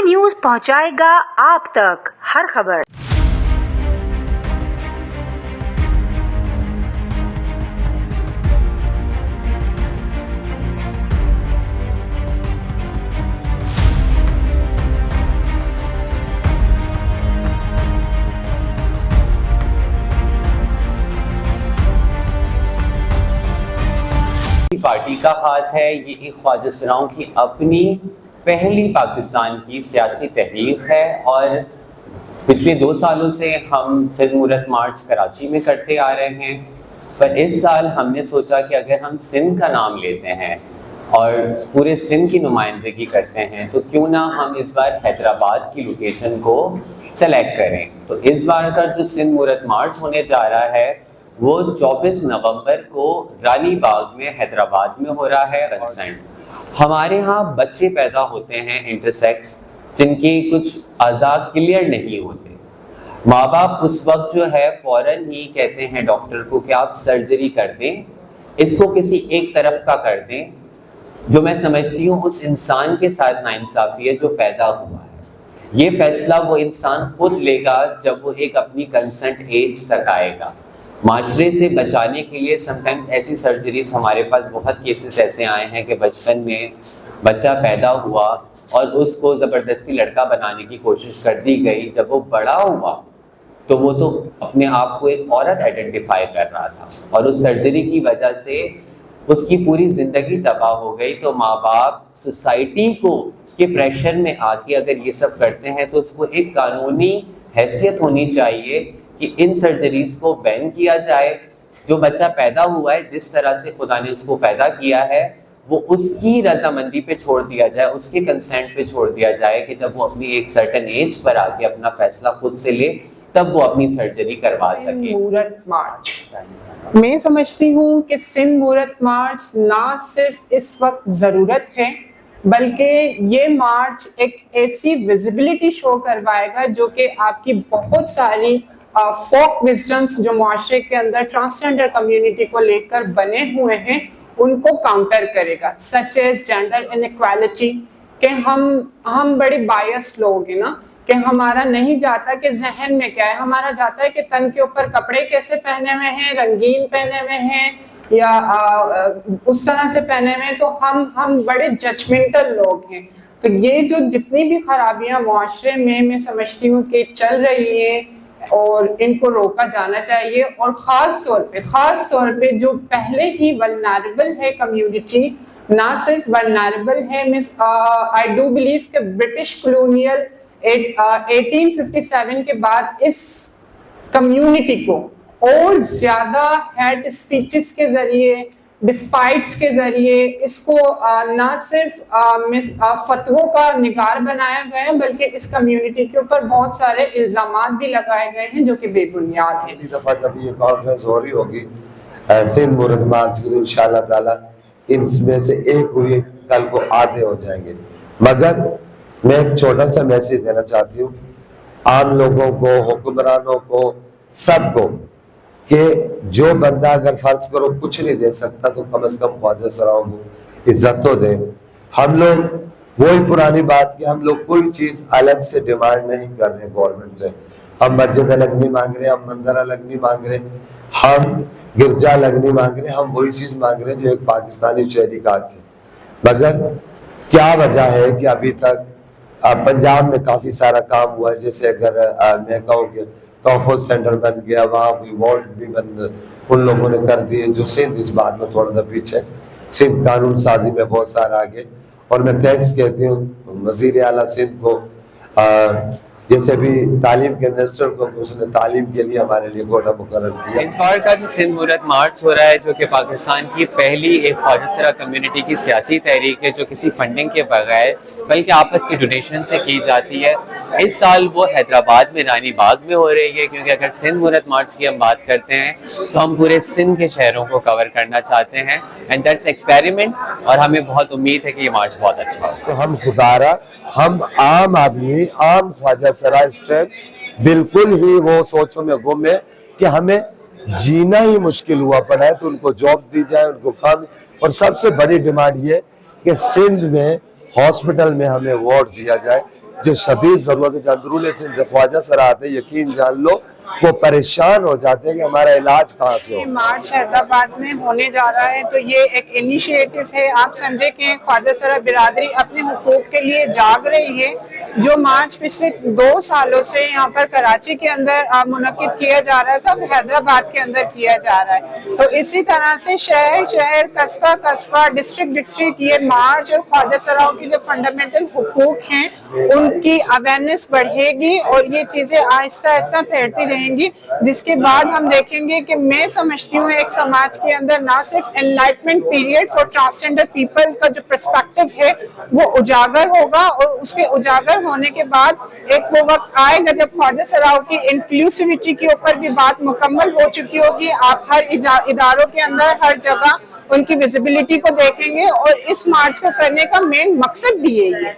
News पहुंचाएगा आप तक हर खबर। पार्टी का हाथ है। ये एक ख्वाजा सराओं की अपनी पहली पाकिस्तान की सियासी तहरीक है और पिछले 2 सालों से हम सिंध मूरत मार्च कराची में करते आ रहे हैं। पर इस साल हमने सोचा कि अगर हम सिंध का नाम लेते हैं और पूरे सिंध की नुमाइंदगी करते हैं तो क्यों ना हम इस बार हैदराबाद की लोकेशन को सेलेक्ट करें। तो इस बार का जो सिंध मूरत मार्च होने जा रहा है वो 24 नवंबर को रानी बाग में हैदराबाद में हो रहा है। कंसेंट हमारे यहाँ बच्चे पैदा होते हैं इंटरसेक्स जिनके कुछ आज़ाद क्लियर नहीं होते। माँ बाप उस वक्त जो है फौरन ही कहते हैं डॉक्टर को कि आप सर्जरी कर दें, इसको किसी एक तरफ का कर दें। जो मैं समझती हूँ उस इंसान के साथ नाइंसाफ़ी है जो पैदा हुआ है। ये फैसला वो इंसान खुद लेगा जब वो एक अपनी कंसेंट एज तक आएगा। माशरे से बचाने के लिए समटाइम्स ऐसी सर्जरीज हमारे पास बहुत केसेस ऐसे आए हैं कि बचपन में बच्चा पैदा हुआ और उसको ज़बरदस्ती लड़का बनाने की कोशिश कर दी गई। जब वो बड़ा हुआ तो वो तो अपने आप को एक औरत आइडेंटिफाई कर रहा था और उस सर्जरी की वजह से उसकी पूरी ज़िंदगी तबाह हो गई। तो माँ बाप सोसाइटी को के प्रेशर में आके अगर ये सब करते हैं तो उसको एक कानूनी हैसियत होनी चाहिए कि इन सर्जरीज को बैन किया जाए। जो बच्चा पैदा हुआ है जिस तरह से खुदा ने उसको पैदा किया है वो उसकी रजामंदी पे छोड़ दिया जाए, उसके कंसेंट पे छोड़ दिया जाए कि जब वो अपनी एक सर्टेन एज पर आके अपना फैसला खुद से ले तब वो अपनी सर्जरी करवा सके। मूरत मार्च मैं समझती हूँ कि सिंध मूरत मार्च ना सिर्फ इस वक्त ज़रूरत है बल्कि ये मार्च एक ऐसी विजिबिलिटी शो करवाएगा जो कि आपकी बहुत सारी फोक विजडम्स जो मुआशरे के अंदर ट्रांसजेंडर कम्युनिटी को लेकर बने हुए हैं उनको काउंटर करेगा। सच एज जेंडर इनइक्वालिटी के हम बड़े बायस्ड लोग हैं ना कि हमारा नहीं जाता कि जहन में क्या है, हमारा जाता है कि तन के ऊपर कपड़े कैसे पहने हुए हैं, रंगीन पहने हुए हैं या उस तरह से पहने हुए हैं। तो हम बड़े जजमेंटल लोग हैं। तो ये जो जितनी भी खराबियां मुआशरे में मैं समझती हूँ कि चल रही है और इनको रोका जाना चाहिए। और ख़ास तौर पे जो पहले ही वल्नरेबल है कम्युनिटी, ना सिर्फ वल्नरेबल है, आई डू बिलीव कि ब्रिटिश कॉलोनियल 1857 के बाद इस कम्युनिटी को और ज़्यादा हेड स्पीचेस के ज़रिए, डिस्पाइट्स के ज़रिए इसको ना सिर्फ फतवों का निगार बनाया गया है बल्कि इस कम्युनिटी के ऊपर बहुत सारे इल्ज़ामात भी लगाए गए हैं जो कि बेबुनियाद हैं। पहली दफ़ा जब ये कॉन्फ्रेंस हो रही होगी सिंध मूरत मार्च की तो इंशाअल्लाह ताला इनमें से एक हुई कल को आधे हो जाएंगे। मगर मैं एक छोटा सा मैसेज देना चाहती हूँ आम लोगों को, हुक्मरानों को, सबको कि जो बंदा अगर फर्ज करो कुछ नहीं दे सकता तो कम से कम ख्वाजा सराओं को इज्जत तो दे। हम लोग वही पुरानी बात कि हम लोग कोई चीज अलग से डिमांड नहीं कर रहे गवर्नमेंट से। हम मस्जिद अलग नहीं मांग रहे, हम मंदिर अलग नहीं मांग रहे, हम गिरजा अलग नहीं मांग रहे, हम वही चीज मांग रहे हैं जो एक पाकिस्तानी शहरी का थे। मगर क्या वजह है कि अभी तक पंजाब में काफी सारा काम हुआ है। जैसे अगर मैं कहूँ कि तोहफुज सेंटर बन गया, वहाँ कोई वार्ड भी उन लोगों ने कर दिए। जो सिंध इस बात में थोड़ा सा पीछे, सिंध कानून साजी में बहुत सारा आगे। और मैं थैंक्स कहती हूँ वज़ीर आला सिंध को, जैसे भी तालीम के मिनिस्टर को, उसने तालीम के लिए हमारे लिए कोटा मुकर्रर किया। इस बार का जो सिंध मूरत मार्च हो रहा है जो कि पाकिस्तान की पहली एक ख्वाजा सरा कम्युनिटी की सियासी तहरीक है जो किसी फंडिंग के बगैर बल्कि आपस की डोनेशन से की जाती है। इस साल वो हैदराबाद में रानी बाग में हो रही है क्योंकि अगर सिंध मूरत मार्च की हम बात करते हैं तो हम पूरे सिंध के शहरों को कवर करना चाहते हैं एंड दैट्स एक्सपेरिमेंट। और हमें बहुत उम्मीद है कि ये मार्च बहुत अच्छा होगा। तो हम खुदारा, हम आम आदमी, आम ख्वाजा सरा इस टाइम बिल्कुल ही वो सोचों में गुम है कि हमें जीना ही मुश्किल हुआ पड़ा है। तो उनको जॉब दी जाए, उनको काम। और सबसे बड़ी डिमांड ये कि सिंध में हॉस्पिटल में हमें वार्ड दिया जाए जो शदीद जरूरत है, जो अंदरूनी सिंध से ख्वाजा सर आते हैं, यकीन जान लो वो परेशान हो जाते हैं कि हमारा इलाज कहाँ से हो। मार्च हैदराबाद में होने जा रहा है, तो ये एक इनिशिएटिव है। आप समझे कि ख्वाजा सरा बिरादरी अपने हुकूक के लिए जाग रही है। जो मार्च पिछले 2 सालों से यहाँ पर कराची के अंदर मुनक्किद किया जा रहा था, वो हैदराबाद के अंदर किया जा रहा है। तो इसी तरह से शहर शहर, कस्बा कस्बा, डिस्ट्रिक्ट डिस्ट्रिक्ट ये मार्च और ख्वाजा सराओं की जो फंडामेंटल हुकूक हैं उनकी अवेयरनेस बढ़ेगी और ये चीजें आहिस्ता आहिस्ता फैलती रहेंगी, जिसके बाद हम देखेंगे कि मैं समझती हूँ एक समाज के अंदर ना सिर्फ enlightenment period for transgender people का जो पर्सपेक्टिव है वो उजागर होगा, और उसके उजागर होने के बाद एक वो वक्त आएगा जब ख्वाजा सराओं की इंक्लूसिविटी के ऊपर भी बात मुकम्मल हो चुकी होगी। आप हर इदारों के अंदर हर जगह उनकी विजिबिलिटी को देखेंगे, और इस मार्च को करने का मेन मकसद भी यही है।